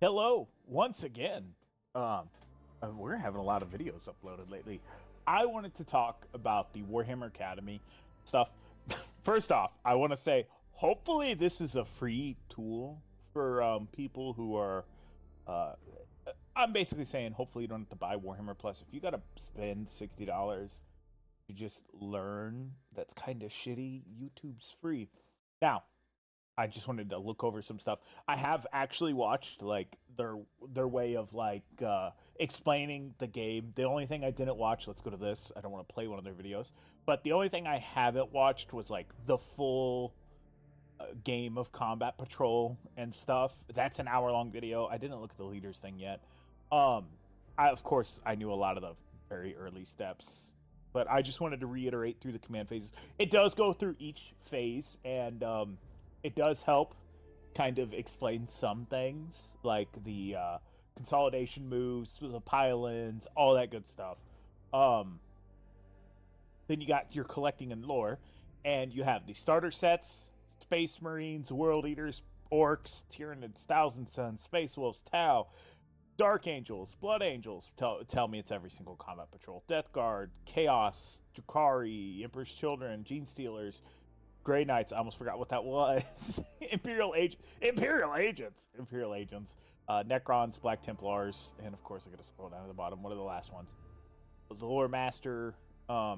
Hello, once again. Um, we're having a lot of videos uploaded lately. I wanted to talk about the Warhammer Academy stuff. First off, I want to say, hopefully, this is a free tool for people who are. Uh, I'm basically saying, hopefully, you don't have to buy Warhammer Plus. If you got to spend $60 to just learn, that's kind of shitty. YouTube's free. Now, I just wanted to look over some stuff. I have actually watched like their way of like explaining the game. The only thing I didn't watch, let's go to this. I don't want to play one of their videos, but the only thing I haven't watched was like the full game of Combat Patrol and stuff. That's an hour long video. I didn't look at the leaders thing yet. Um, I of course I knew a lot of the very early steps, but I just wanted to reiterate through the command phases. It does go through each phase, and it does help kind of explain some things like the consolidation moves, the pile-ins, all that good stuff. Um, then you got your collecting and lore, and you have the starter sets, Space Marines, World Eaters, Orcs, Tyranids, Thousand Suns, Space Wolves, Tau, Dark Angels, Blood Angels. Tell me it's every single combat patrol. Death Guard, Chaos, Jukari, Emperor's Children, Gene Stealers, Grey Knights. I almost forgot what that was. Imperial Agents. Necrons, Black Templars, and of course I got to scroll down to the bottom. What are the last ones? The Lore Master. Oh,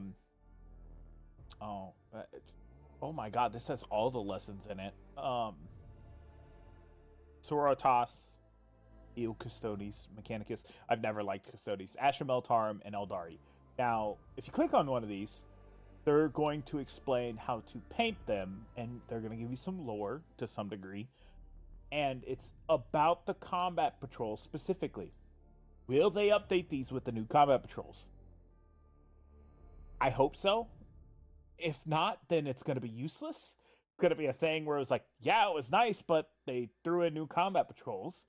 oh my God! This has all the lessons in it. Sororitas, Eo Custodes, Mechanicus. I've never liked Custodes. Ashamel, Tarim, and Eldari. Now, if you click on one of these, they're going to explain how to paint them, and they're going to give you some lore to some degree. And it's about the combat patrols specifically. Will they update these with the new combat patrols? I hope so. If not, then it's going to be useless. It's going to be a thing where it was like, yeah, it was nice, but they threw in new combat patrols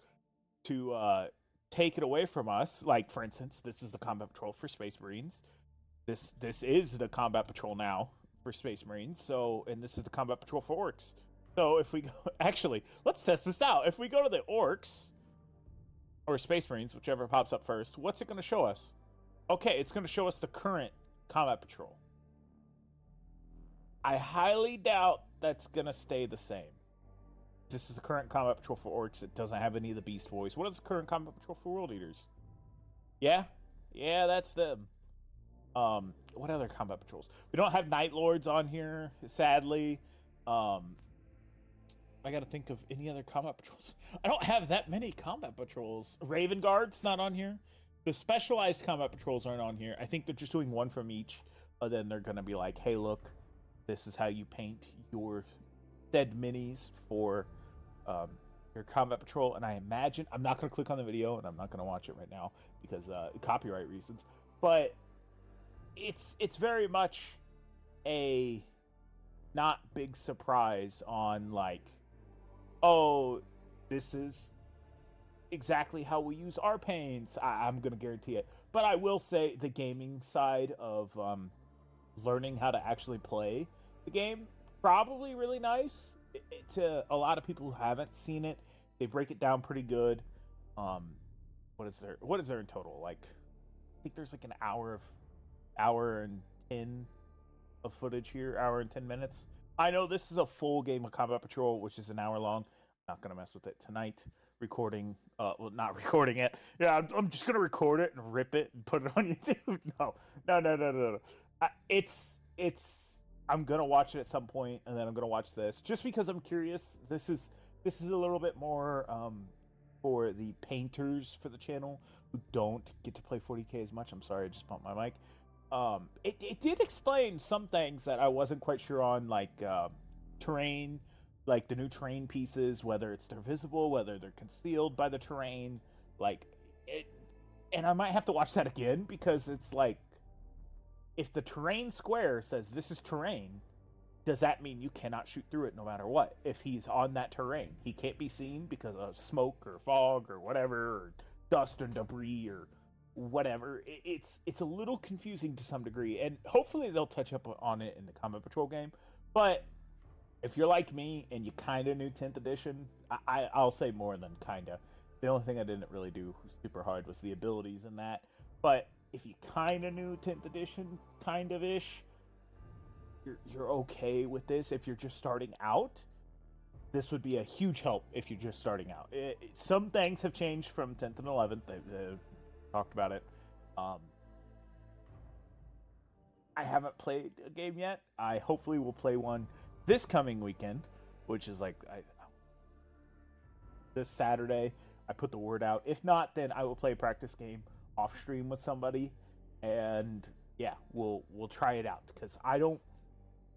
to take it away from us. Like, for instance, this is the combat patrol for Space Marines. This is the combat patrol now for Space Marines. So, and this is the combat patrol for Orcs. So if we go, actually, let's test this out. If we go to the Orcs or Space Marines, whichever pops up first, what's it going to show us? Okay, it's going to show us the current combat patrol. I highly doubt that's going to stay the same. This is the current combat patrol for Orcs. It doesn't have any of the Beast Boys. What is the current combat patrol for World Eaters? Yeah, that's them. What other combat patrols? We don't have Night Lords on here, sadly. I gotta think of any other combat patrols. I don't have that many combat patrols. Raven Guard's not on here. The specialized combat patrols aren't on here. I think they're just doing one from each. Then they're gonna be like, hey, look, this is how you paint your said minis for your combat patrol. And I imagine, I'm not gonna click on the video, and I'm not gonna watch it right now because copyright reasons. But it's very much a not big surprise on like, oh, this is exactly how we use our paints. I'm gonna guarantee it. But I will say the gaming side of learning how to actually play the game, probably really nice to a lot of people who haven't seen it. They break it down pretty good. What is there in total? Like, I think there's like an hour and 10 of footage here, hour and 10 minutes. I know this is a full game of Combat Patrol, which is an hour long. I'm not gonna mess with it tonight. Recording, well, not recording it. Yeah, I'm just gonna record it and rip it and put it on YouTube. No. It's. I'm gonna watch it at some point, and then I'm gonna watch this just because I'm curious. This is a little bit more for the painters for the channel who don't get to play 40K as much. I'm sorry, I just bumped my mic. It did explain some things that I wasn't quite sure on, like terrain, like the new terrain pieces, whether they're visible, whether they're concealed by the terrain, like it. And I might have to watch that again because it's like, if the terrain square says this is terrain, does that mean you cannot shoot through it no matter what? If he's on that terrain, he can't be seen because of smoke or fog or whatever, or dust and debris or whatever. It's a little confusing to some degree, and hopefully they'll touch up on it in the Combat Patrol game. But if you're like me and you kind of knew 10th edition, I'll say more than kind of. The only thing I didn't really do super hard was the abilities in that. But if you kind of knew 10th edition, kind of ish, you're okay with this. If you're just starting out, this would be a huge help if you're just starting out. Some things have changed from 10th and 11th. They've talked about it. I haven't played a game yet. I hopefully will play one this coming weekend, which is like this Saturday. I put the word out. If not, then I will play a practice game off stream with somebody, and yeah, we'll try it out because I don't.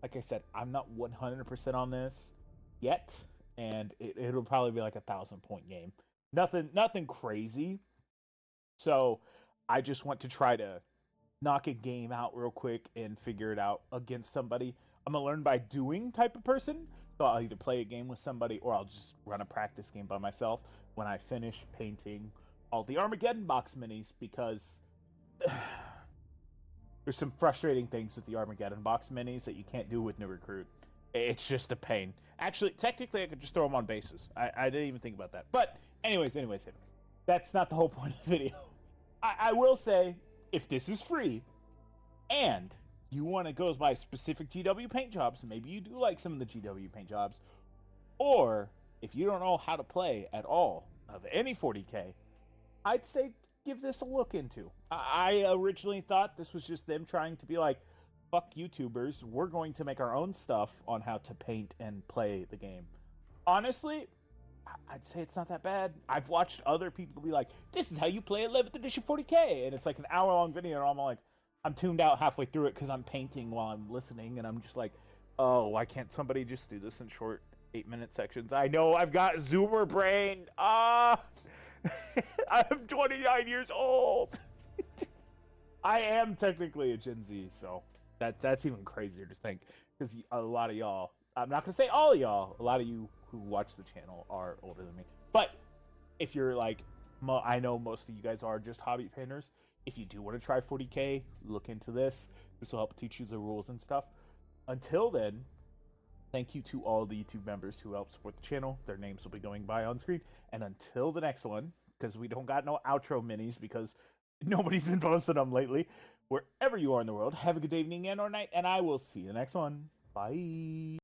Like I said, I'm not 100% on this yet, and it'll probably be like a 1,000-point game. Nothing crazy. So I just want to try to knock a game out real quick and figure it out against somebody. I'm a learn by doing type of person, so I'll either play a game with somebody or I'll just run a practice game by myself when I finish painting all the Armageddon box minis, because there's some frustrating things with the Armageddon box minis that you can't do with New Recruit. It's just a pain. Actually, technically, I could just throw them on bases. I didn't even think about that. But anyways. That's not the whole point of the video. I will say, if this is free, and you want to go by specific GW paint jobs, maybe you do like some of the GW paint jobs, or if you don't know how to play at all of any 40K, I'd say give this a look into. I originally thought this was just them trying to be like, fuck YouTubers, we're going to make our own stuff on how to paint and play the game. Honestly, I'd say it's not that bad. I've watched other people be like, this is how you play 11th edition 40K, and it's like an hour-long video, and I'm like, I'm tuned out halfway through it because I'm painting while I'm listening, and I'm just like, oh, why can't somebody just do this in short 8-minute sections? I know I've got Zoomer brain. I'm 29 years old. I am technically a Gen Z, so that's even crazier to think, because a lot of y'all, I'm not going to say all of y'all, a lot of you who watch the channel are older than me. But if you're like, I know most of you guys are just hobby painters. If you do want to try 40K, look into this. This will help teach you the rules and stuff. Until then, thank you to all the YouTube members who help support the channel. Their names will be going by on screen. And until the next one, because we don't got no outro minis because nobody's been posting them lately. Wherever you are in the world, have a good evening and or night, and I will see you next one. Bye.